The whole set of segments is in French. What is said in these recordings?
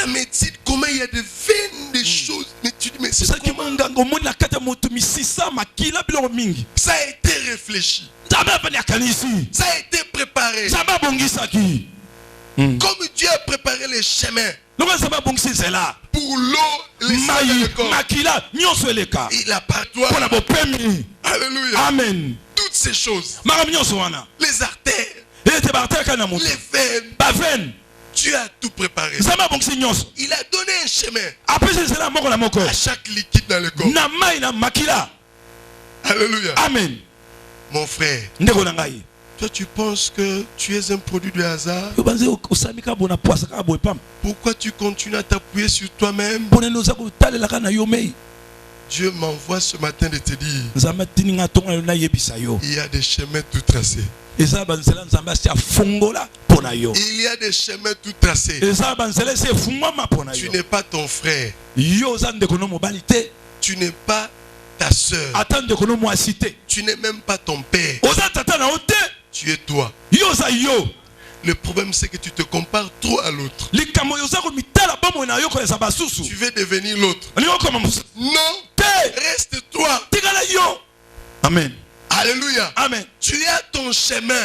la médecine, comment il y a des veines, des choses. Mais tu dis, mais c'est comment? Ça a été réfléchi. Ça a été préparé. Comme Dieu a préparé les chemins pour l'eau, les sangs et le corps. Il a par toi. Alléluia. Amen. Toutes ces choses. Les artères. Les veines. Dieu a tout préparé. Il a donné un chemin à chaque liquide dans le corps. Alléluia. Amen. Mon frère, toi tu penses que tu es un produit de hasard? Pourquoi tu continues à t'appuyer sur toi-même? Dieu m'envoie ce matin de te dire, il y a des chemins tout tracés. Il y a des chemins tout tracés. Tu n'es pas ton frère. Tu n'es pas ta soeur. Tu n'es même pas ton père. Tu es toi. Le problème c'est que tu te compares trop à l'autre. Tu veux devenir l'autre. Non, reste toi. Amen. Alléluia. Amen. Tu as ton chemin.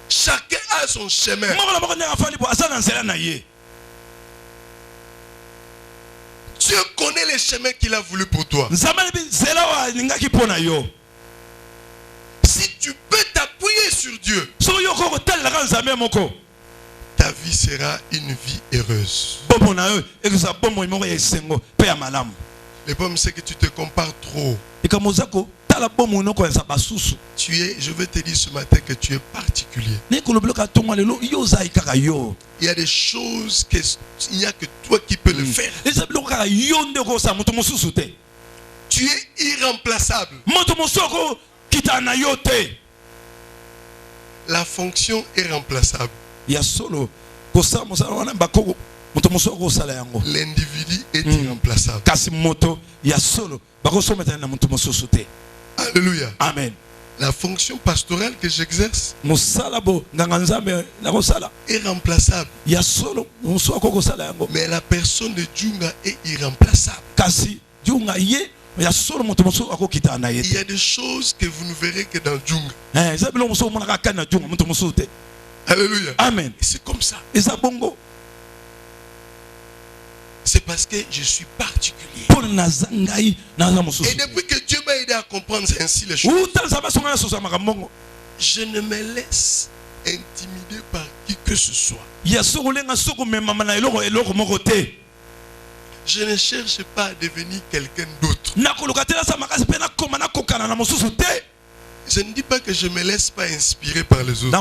Chacun a son chemin. Dieu connaît les chemins qu'il a voulu pour toi. Si tu peux t'appuyer sur Dieu, ta vie sera une vie heureuse. Le problème c'est que tu te compares trop. Tu es, je veux te dire ce matin que tu es particulier. Il y a des choses qu'il n'y a que toi qui peux le faire. Tu es irremplaçable. La fonction est remplaçable. L'individu est irremplaçable. Alléluia. Amen. La fonction pastorale que j'exerce est remplaçable. Mais la personne de Djunga est irremplaçable. Il y a des choses que vous ne verrez que dans Djunga. Alléluia. Amen. C'est comme ça. C'est parce que je suis particulier. Et depuis que Dieu m'a aidé à comprendre ainsi les choses, je ne me laisse intimider par qui que ce soit. Je ne cherche pas à devenir quelqu'un d'autre. Je ne dis pas que je ne me laisse pas inspirer par les autres.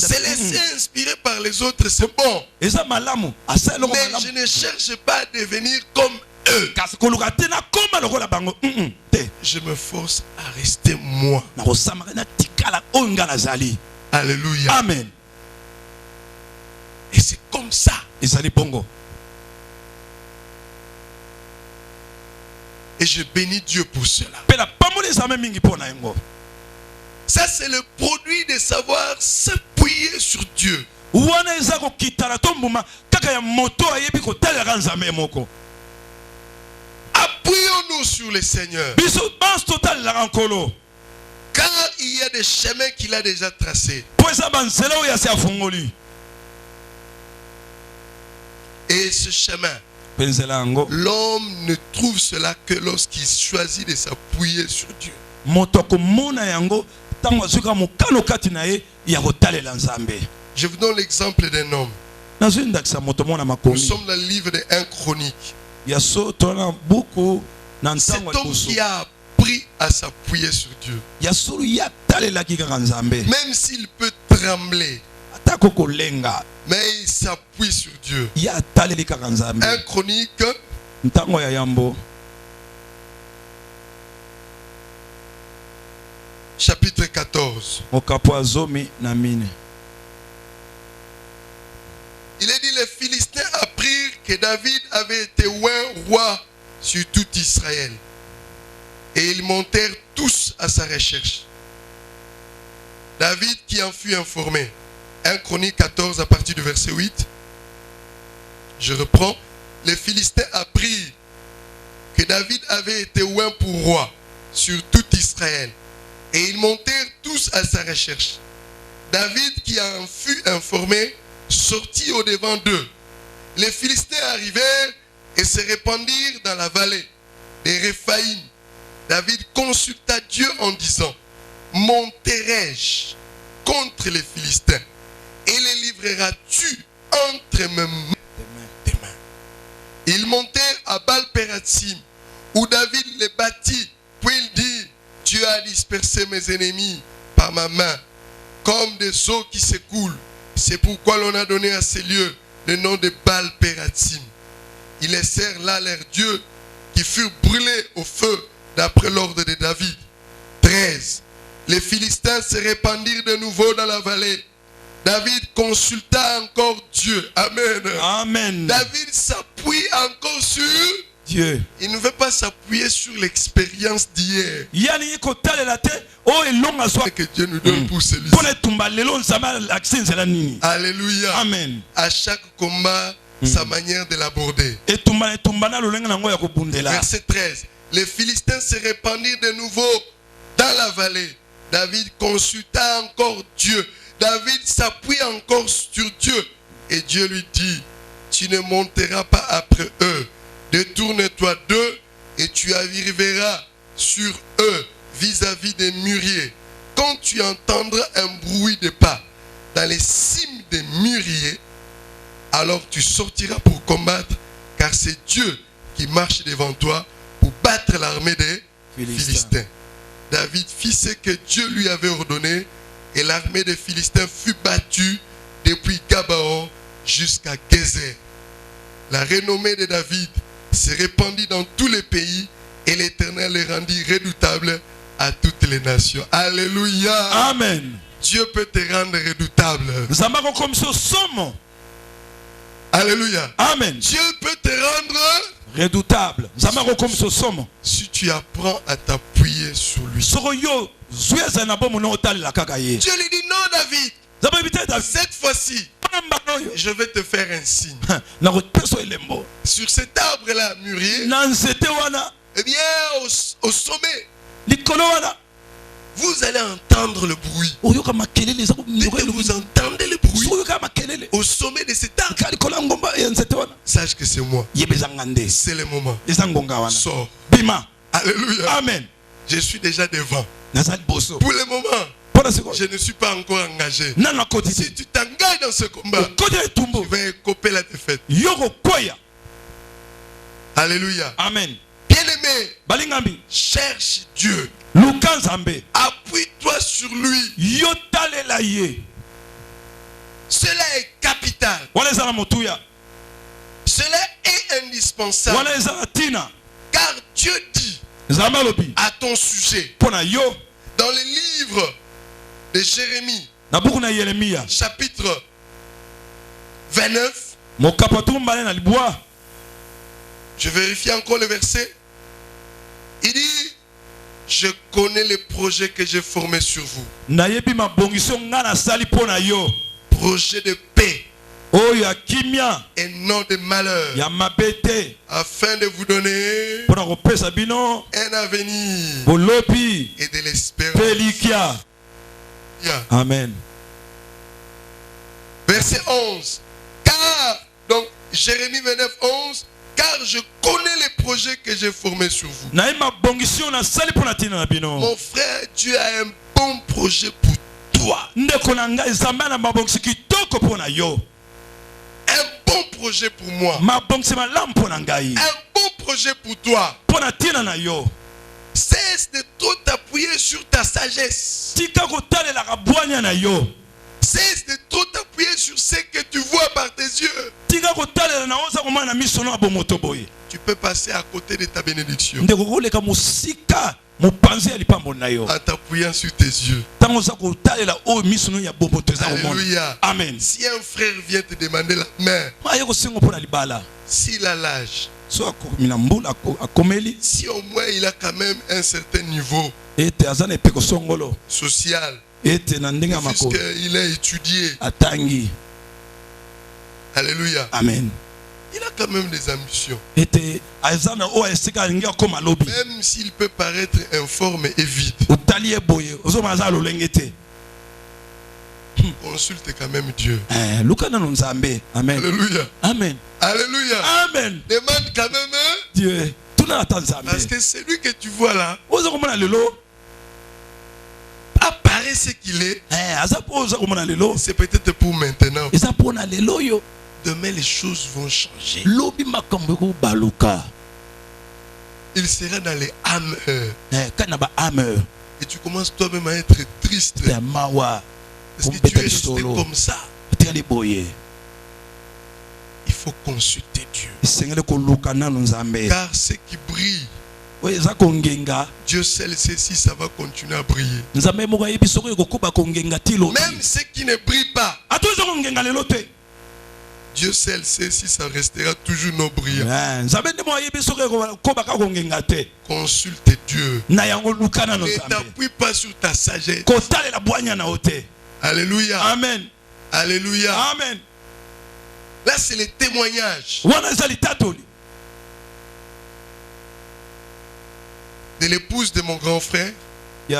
Se laisser inspirer par les autres, c'est bon. Mais je ne cherche pas à devenir comme eux. Je me force à rester moi. Alléluia. Amen. Et c'est comme ça. Et je bénis Dieu pour cela. Ça c'est le produit de savoir s'appuyer sur Dieu. Appuyons-nous sur le Seigneur. Car il y a des chemins qu'il a déjà tracés. Et ce chemin, l'homme ne trouve cela que lorsqu'il choisit de s'appuyer sur Dieu. Je vous donne l'exemple d'un homme. Nous sommes dans le livre de 1 Chronique. Cet homme qui a appris à s'appuyer sur Dieu. Même s'il peut trembler, mais il s'appuie sur Dieu. 1 Chronique chapitre 14. Il est dit, les Philistins apprirent que David avait été oint roi sur tout Israël. Et ils montèrent tous à sa recherche. David qui en fut informé. 1 Chronique 14 à partir du verset 8. Je reprends. Les Philistins apprirent que David avait été oint pour roi sur tout Israël. Et ils montèrent tous à sa recherche. David qui en fut informé sortit au devant d'eux. Les Philistins arrivèrent et se répandirent dans la vallée des Réphaïm. David consulta Dieu en disant: monterai-je contre les Philistins et les livreras-tu entre mes mains? Ils montèrent à Baal-Pératsim, où David les battit, puis il dit: Dieu a dispersé mes ennemis par ma main, comme des eaux qui s'écoulent. C'est pourquoi l'on a donné à ces lieux le nom de Baal-Pératsim. Ils laissèrent là leurs dieux qui furent brûlés au feu d'après l'ordre de David. 13. Les Philistins se répandirent de nouveau dans la vallée. David consulta encore Dieu. Amen. Amen. David s'appuie encore sur Dieu. Il ne veut pas s'appuyer sur l'expérience d'hier. Que Dieu nous donne pour celui-ci. Alléluia. Amen. À chaque combat, sa manière de l'aborder. Verset 13. Les Philistins se répandirent de nouveau dans la vallée. David consulta encore Dieu. David s'appuie encore sur Dieu. Et Dieu lui dit: tu ne monteras pas après eux. Détourne-toi d'eux et tu arriveras sur eux vis-à-vis des mûriers. Quand tu entendras un bruit de pas dans les cimes des mûriers, alors tu sortiras pour combattre, car c'est Dieu qui marche devant toi pour battre l'armée des Philistins. David fit ce que Dieu lui avait ordonné, et l'armée des Philistins fut battue depuis Gabaon jusqu'à Gézer. La renommée de David se répandit dans tous les pays, et l'Éternel les rendit redoutables à toutes les nations. Alléluia. Amen. Dieu peut te rendre redoutable. Alléluia. Amen. Dieu peut te rendre redoutable. Si tu apprends à t'appuyer sur lui. Dieu lui dit: non, David, cette fois-ci, je vais te faire un signe. Sur cet arbre-là, mûrier, eh bien, au sommet, vous allez entendre le bruit. Dès que vous entendez le bruit, au sommet de cet arbre, sache que c'est moi. C'est le moment. Sors. Alléluia. Amen. Je suis déjà devant. Pour le moment, je ne suis pas encore engagé. Si tu t'engages dans ce combat, tu vas écoper la défaite. Alléluia. Amen. Bien-aimé, cherche Dieu. Appuie-toi sur lui. Cela est capital. Cela est indispensable. Car Dieu dit à ton sujet dans le livre de Jérémie, chapitre 29. Je vérifie encore le verset. Il dit: je connais les projets que j'ai formés sur vous. Projet de paix et non de malheur, afin de vous donner un avenir et de l'espérance. Amen. Verset 11. Car, donc Jérémie 29, 11. Car je connais les projets que j'ai formés sur vous. Mon frère, Dieu a un bon projet pour toi. Un bon projet pour moi. Un bon projet pour toi. Cesse de trop t'appuyer sur ta sagesse. Cesse de trop t'appuyer sur ce que tu vois par tes yeux. Tu peux passer à côté de ta bénédiction en t'appuyant sur tes yeux. Alléluia. Amen. Si un frère vient te demander la main, s'il a l'âge, si au moins il a quand même un certain niveau social, puisqu'il a étudié. Alléluia. Amen. Il a quand même des ambitions. Même s'il peut paraître informe et vide. Consulte quand même Dieu. Amen. Alléluia. Amen. Alléluia. Amen. Demande quand même Dieu. Parce que celui que tu vois là apparaît ce qu'il est. C'est peut-être pour maintenant. Demain les choses vont changer. Il sera dans les âmes. Et tu commences toi-même à être triste. Parce que tu es resté comme ça. Il faut consulter Dieu. Car ce qui brille, Dieu seul sait si ça va continuer à briller. Même ce qui ne brille pas, Dieu seul sait si ça restera toujours non brillant. Consulte Dieu. Ne t'appuie pas sur ta sagesse. Alléluia. Amen. Alléluia. Amen. Là, c'est le témoignage de l'épouse de mon grand frère. Et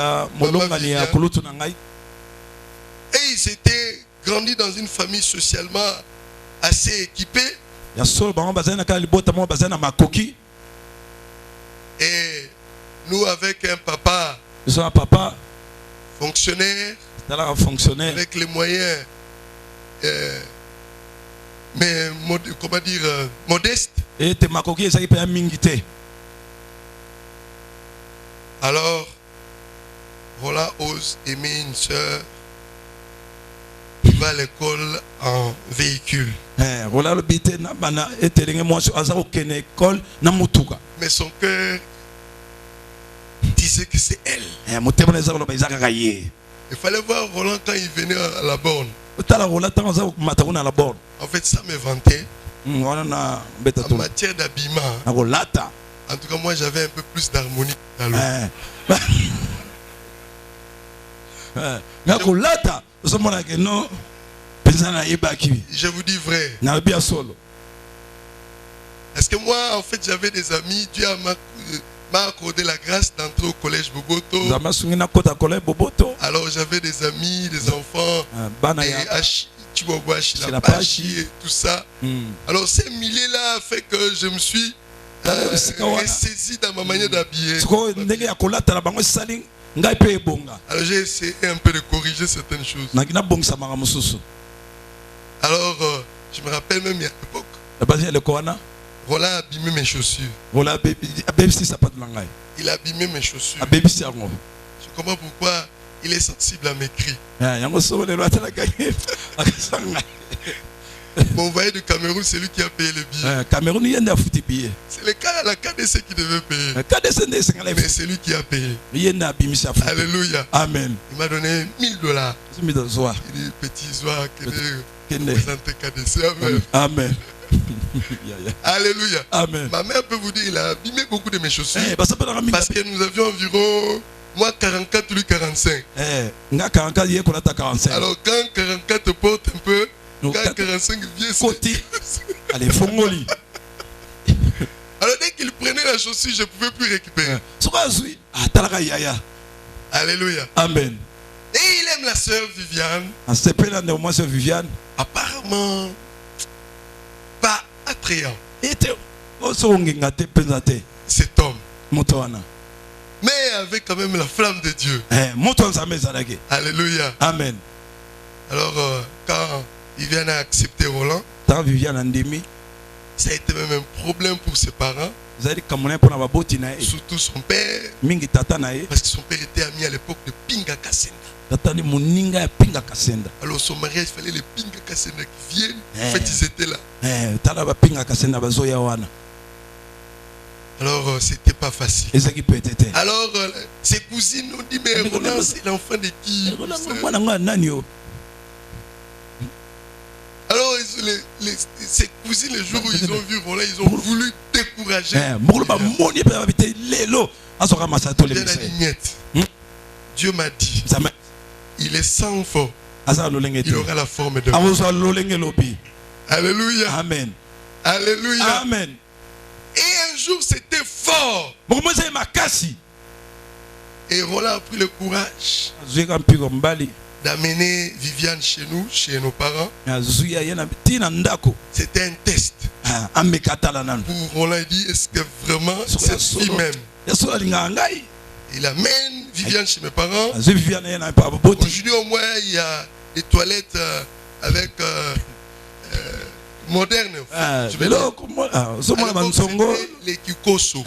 ils étaient grandis dans une famille socialement assez équipée. Et nous, avec un papa fonctionnaire, avec les moyens, mais comment dire, modeste. Alors, Roland ose aimer une soeur qui va à l'école en véhicule. Mais son cœur disait que c'est elle. Il fallait voir Roland quand il venait à la borne. En fait, ça m'éventait. En matière d'habillement. En tout cas, moi, j'avais un peu plus d'harmonie. Je vous dis vrai. Est-ce que moi, en fait, j'avais des amis. Dieu m'a accordé la grâce d'entrer au collège Boboto. Alors, j'avais des amis, des enfants. Et tout ça. Alors, ces milliers-là fait que je me suis ressaisi dans ma manière d'habiller. Alors j'ai essayé un peu de corriger certaines choses. Alors je me rappelle même à l'époque, Roland a abîmé mes chaussures. Il a abîmé mes chaussures. Je comprends pourquoi il est sensible à mes cris. Mon voyage de Cameroun, c'est lui qui a payé le billet. C'est le cas à la KDC qui devait payer. Mais c'est lui qui a payé. Alléluia. Amen. Il m'a donné $1000. Il dit petit Zoa qui représente KDC. Amen. Amen. Alléluia. Amen. Ma mère peut vous dire, il a abîmé beaucoup de mes chaussures. Parce que nous avions environ, moi 44, lui 45. Alors quand 44 porte un peu, quand 45 vient, allez, fongoli. Alors dès qu'il prenait la chaussure, je ne pouvais plus récupérer. Alléluia. Amen. Et il aime la sœur Viviane. Apparemment, pas attrayant. Cet homme. Mais avec quand même la flamme de Dieu. Alléluia. Amen. Alors quand Viviane a accepté Roland, ça a été même un problème pour ses parents. Surtout son père. Parce que son père était ami à l'époque de Pinga Kasenda. Alors son mariage, il fallait les Pinga Kasenda qui viennent. En fait, ils étaient là. Alors c'était pas facile. Alors ses cousines ont dit, mais Roland, c'est l'enfant de qui? Alors ses cousines, le jour où ils ont vu Roland, ils ont voulu décourager. Dieu m'a dit, Il est sans forme. Il aura la forme de Alléluia. Amen. Alléluia. Amen. Et un jour, c'était fort. Et Roland a pris le courage d'amener Viviane chez nous, chez nos parents. C'était un test. Pour Roland, il dit, est-ce que vraiment cette fille m'aime? Il amène Viviane chez mes parents. Aujourd'hui, au moins, il y a des toilettes avec modernes. Je vais dire. Les Kikoso.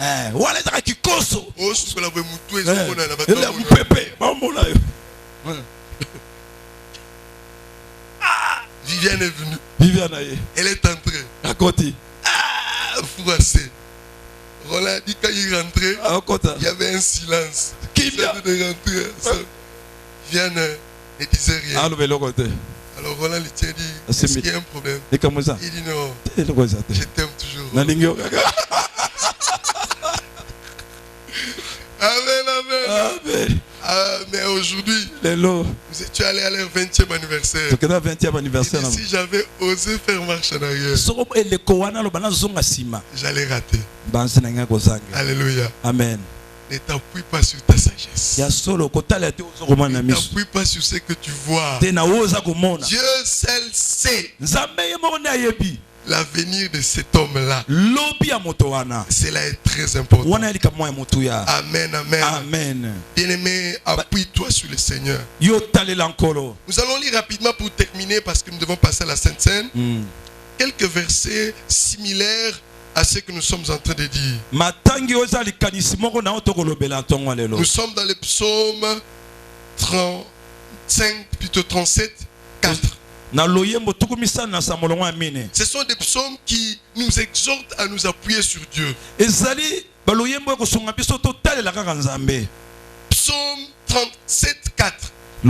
Viviane est venue. Elle est entrée. Froissée. Roland dit quand il rentrait, il y avait un silence. Il venait de rentrer. Viviane ne disait rien. Alors Roland lui tient dit, est-ce qu'il y a un problème? Il dit non, je t'aime toujours. Amen, amen. Mais aujourd'hui, tu es allé à leur 20e anniversaire. Si j'avais osé faire marche en arrière, j'allais rater. Alléluia. Amen. Ne t'appuie pas sur ta sagesse. Ne t'appuie pas sur ce que tu vois. Dieu seul sait l'avenir de cet homme-là. Cela est très important. Amen, amen. Amen. Bien-aimé, appuie-toi sur le Seigneur. Nous allons lire rapidement pour terminer parce que nous devons passer à la Sainte Seine. Quelques versets similaires à ce que nous sommes en train de dire. Nous sommes dans le psaume 35, plutôt 37, 4. Ce sont des psaumes qui nous exhortent à nous appuyer sur Dieu. Psaume 37, 4. Et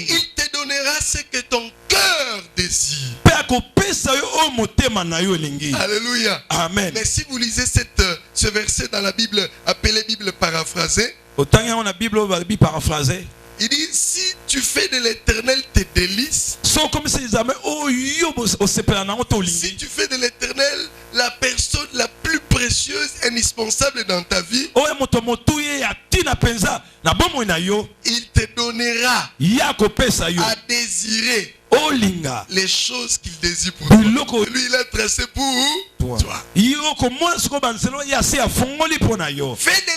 il te donnera ce que ton cœur désire. Alléluia. Amen. Mais si vous lisez ce verset dans la Bible, appelée Bible paraphrasée, il dit, si tu fais de l'Éternel tes délices, si tu fais de l'Éternel la personne la plus précieuse, indispensable dans ta vie, il te donnera à désirer les choses qu'il désire pour toi. Lui, il a tracé pour toi. Fais de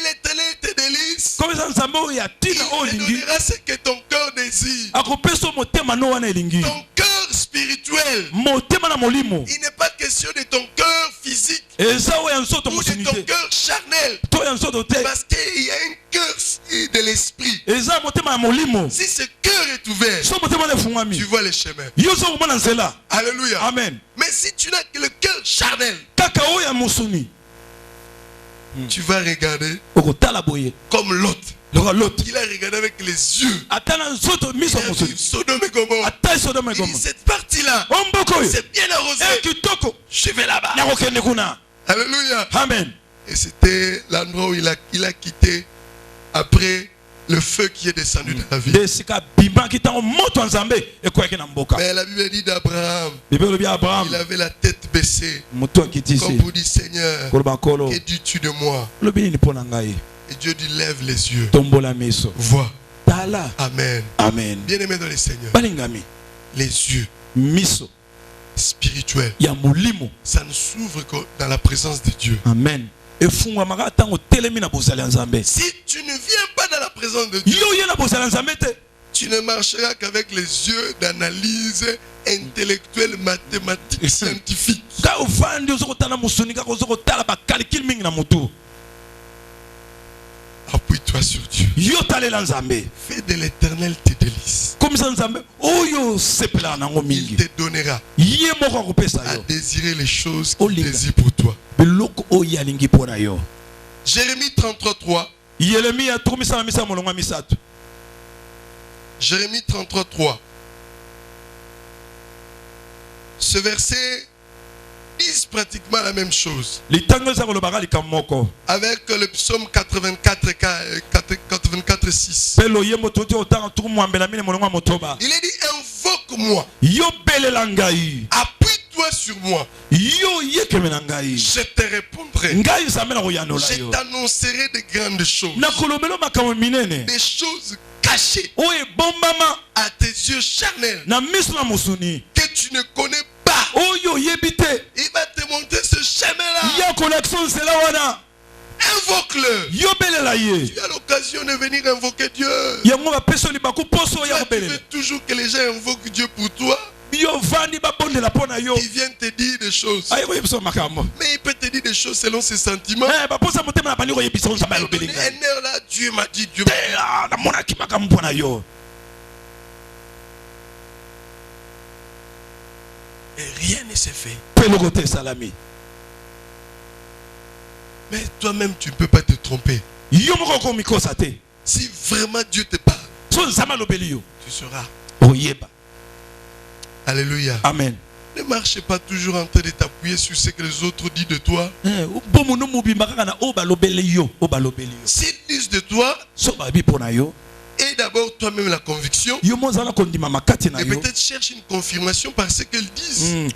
l'Éternel tes délices, il te donnera ce que ton cœur désire. Ton cœur spirituel. Il n'est pas question de ton cœur physique ou de ton cœur charnel, parce qu'il y a un cœur de l'esprit. Si ce cœur est ouvert, tu vois les chemins. Alléluia. Amen. Mais si tu n'as que le cœur charnel, tu vas regarder comme Lot. Il a regardé avec les yeux. Il a vu Sodome et Gomorrhe. Il dit, cette partie-là, c'est bien arrosé. Je vais là-bas. Alléluia. Amen. Et c'était l'endroit où il a quitté après le feu qui est descendu dans la vie. Mais la Bible dit d'Abraham, il avait la tête baissée, comme pour dire, Seigneur, que dis-tu de moi? Et Dieu dit, lève les yeux, vois. Amen. Amen. Bien-aimé dans le Seigneur, les yeux spirituels, ça ne s'ouvre que dans la présence de Dieu. Amen. Si tu ne viens pas dans la présence de Dieu, tu ne marcheras qu'avec les yeux d'analyse intellectuelle, mathématique, scientifique. Appuie-toi sur Dieu. Fais de l'Éternel tes délices. Il te donnera à désirer les choses qu'il désire pour toi. Jérémie 33:3. Jérémie 33:3. Ce verset disent pratiquement la même chose. Avec le psaume 84, 6. Il est dit, invoque-moi. Appuie-toi sur moi. Je te répondrai. Je t'annoncerai de grandes choses. Des choses cachées à tes yeux charnels que tu ne connais pas. Il va te montrer ce chemin-là. Invoque-le. Tu as l'occasion de venir invoquer Dieu. Tu veux toujours que les gens invoquent Dieu pour toi. Il vient te dire des choses. Mais il peut te dire des choses selon ses sentiments. Un heure là, Dieu m'a dit, Dieu m'a dit. Et rien ne s'est fait. Mais toi-même, tu ne peux pas te tromper. Si vraiment Dieu te parle, tu seras. Alléluia. Amen. Ne marchez pas toujours en train de t'appuyer sur ce que les autres disent de toi. S'ils disent de toi, et d'abord toi-même la conviction. Et peut-être cherche une confirmation par ce qu'ils disent.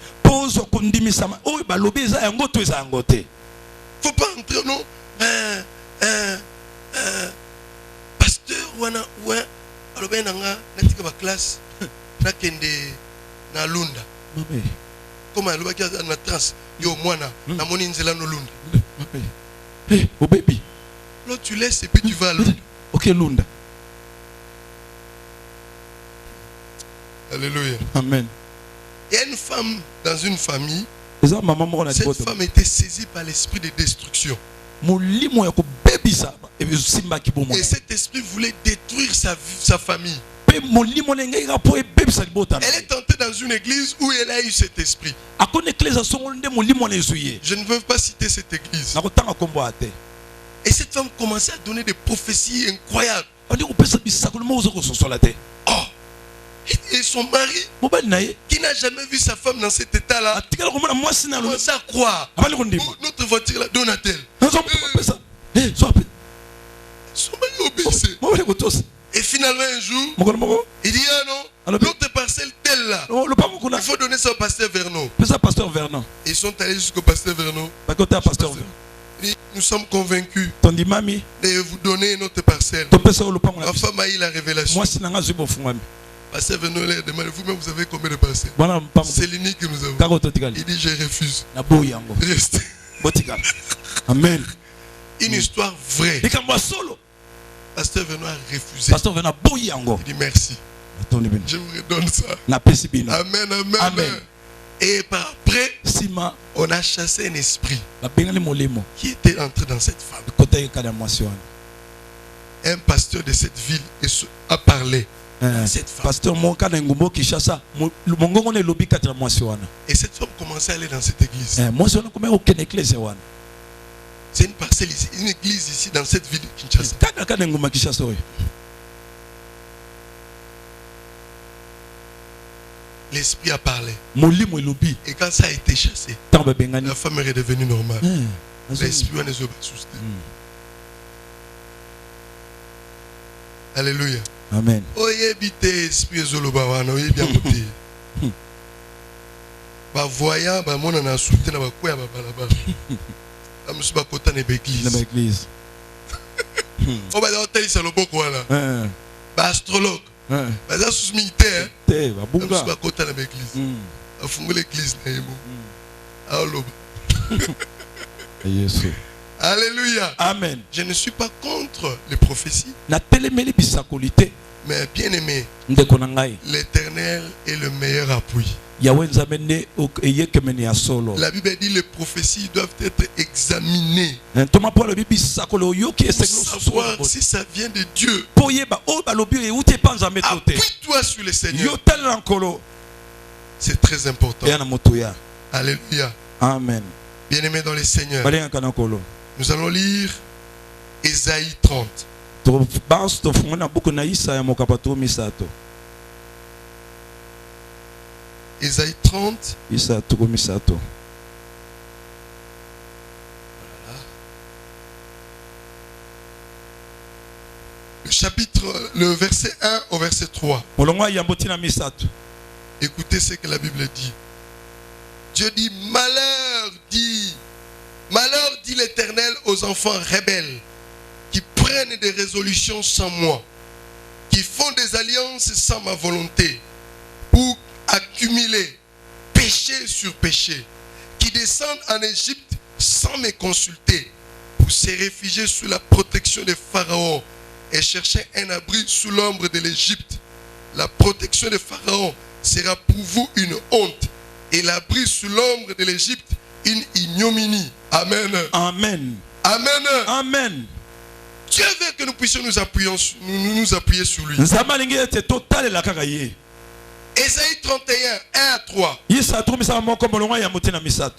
Faut pas entrer, non. Pasteur, classe, na lunda. Comme elle va na trans, yo mwana, na moni nzela no lunda. Oh baby. Là tu laisses et puis tu vas à lunda. Ok lunda. Alléluia. Amen. Il y a une femme dans une famille. Cette femme était saisie par l'esprit de destruction. Et cet esprit voulait détruire sa famille. Elle est entrée dans une église où elle a eu cet esprit. Je ne veux pas citer cette église. Et cette femme commençait à donner des prophéties incroyables. Et son mari, qui n'a jamais vu sa femme dans cet état-là, commence à croire. Notre voiture là, donne-t-elle? Son mari obéissait. Et finalement un jour, il dit ah non, notre parcelle telle là, il faut donner ça au pasteur Vernon. Ils sont allés jusqu'au pasteur Vernon. Nous sommes convaincus de vous donner notre parcelle. Ma femme a eu la révélation. Pasteur Vernon leur demande, vous-même vous avez combien de parcelles? C'est l'unique que nous avons. Il dit je refuse. Restez. Amen. Une histoire vraie. Pasteur Vernon a refusé. Il dit merci. Je vous redonne ça. Amen, amen, amen. Et par après, on a chassé un esprit qui était entré dans cette femme. Un pasteur de cette ville a parlé. Cette femme. Et cette femme commençait à aller dans cette église. C'est une parcelle ici, une église ici dans cette ville de Kinshasa. L'esprit a parlé. Et quand ça a été chassé, la femme est redevenue normale. L'esprit a été Alléluia. Amen. Voyant, on a soutenu l'église. On va dire tel c'est le beau quoi là. Astrologue. Sous militaire. L'église. Alléluia. Amen. Je ne suis pas contre les prophéties. Mais bien aimé, l'Éternel est le meilleur appui. La Bible dit que les prophéties doivent être examinées pour savoir si ça vient de Dieu. Appuie-toi sur le Seigneur. C'est très important. Alléluia. Amen. Bien-aimé dans le Seigneur, nous allons lire Ésaïe 30. Ésaïe 30. le verset 1 au verset 3. Écoutez ce que la Bible dit. Dieu dit, malheur dit l'Éternel aux enfants rebelles qui prennent des résolutions sans moi, qui font des alliances sans ma volonté, pour accumuler péché sur péché, qui descendent en Égypte sans me consulter, pour se réfugier sous la protection de Pharaon et chercher un abri sous l'ombre de l'Égypte. La protection de Pharaon sera pour vous une honte, et l'abri sous l'ombre de l'Égypte une ignominie. Amen. Amen. Amen. Amen. Dieu veut que nous puissions nous appuyer sur lui. Ésaïe 31, 1 à 3.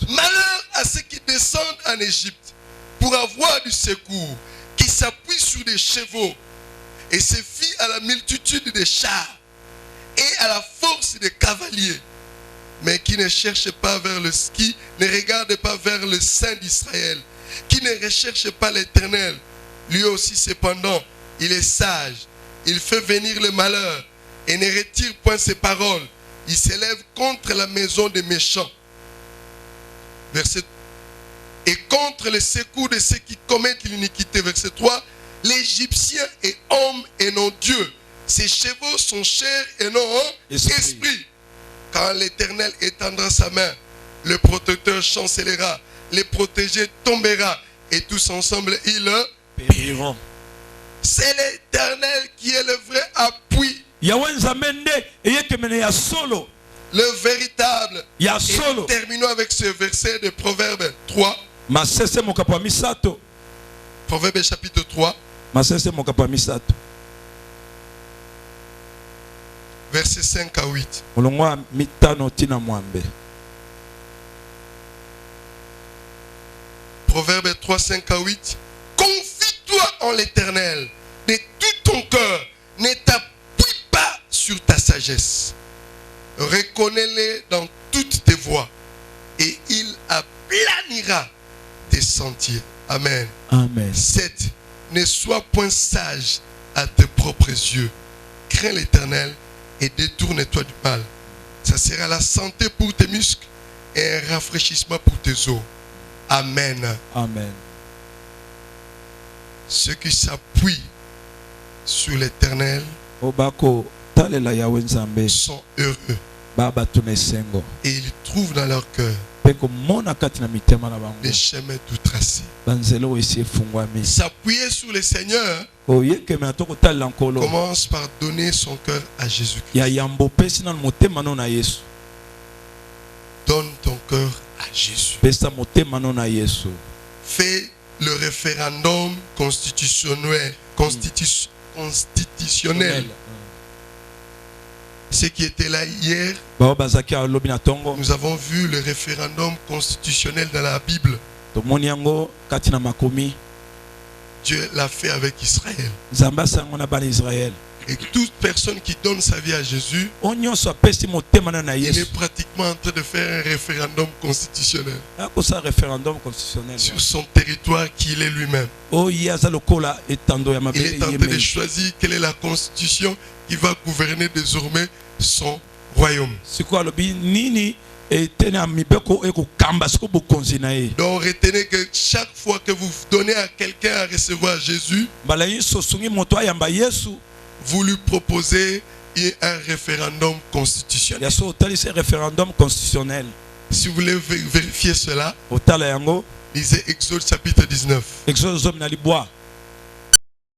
Malheur à ceux qui descendent en Égypte pour avoir du secours, qui s'appuient sur des chevaux et se fient à la multitude des chars et à la force des cavaliers, mais qui ne cherchent pas qui ne regardent pas vers le Saint d'Israël, qui ne recherchent pas l'Éternel. Lui aussi cependant, il est sage, il fait venir le malheur et ne retire point ses paroles. Il s'élève contre la maison des méchants. Et contre le secours de ceux qui commettent l'iniquité. Verset 3. L'Égyptien est homme et non Dieu. Ses chevaux sont chair et non esprit. Quand l'Éternel étendra sa main, le protecteur chancellera, les protégés tombera, et tous ensemble ils périront. C'est l'Éternel qui est le vrai appui, le véritable. Et nous terminons avec ce verset de Proverbe 3. Proverbe chapitre 3. Verset 5 à 8. Proverbe 3, 5 à 8. Confie-toi en l'Éternel de tout ton cœur. Ne t'appuie pas sur ta sagesse. Reconnais-le dans toutes tes voies et il aplanira tes sentiers. Amen. Amen. 7. Ne sois point sage à tes propres yeux. Crains l'Éternel et détourne-toi du mal. Ça sera la santé pour tes muscles et un rafraîchissement pour tes os. Amen. Amen. Ceux qui s'appuient sur l'Éternel sont heureux. Et ils trouvent dans leur cœur les chemins tout tracés. S'appuyer sur le Seigneur commence par donner son cœur à Jésus-Christ. Donne ton cœur à Jésus. Fais le référendum constitutionnel. Ceux qui étaient là hier, nous avons vu le référendum constitutionnel dans la Bible. Dieu l'a fait avec Israël. Et toute personne qui donne sa vie à Jésus, il est pratiquement en train de faire un référendum constitutionnel sur son territoire qu'il est lui-même. Il est en train de choisir quelle est la constitution qui va gouverner désormais son royaume. Donc retenez que chaque fois que vous donnez à quelqu'un à recevoir Jésus, vous lui proposez un référendum constitutionnel. Si vous voulez vérifier cela, lisez Exode chapitre 19.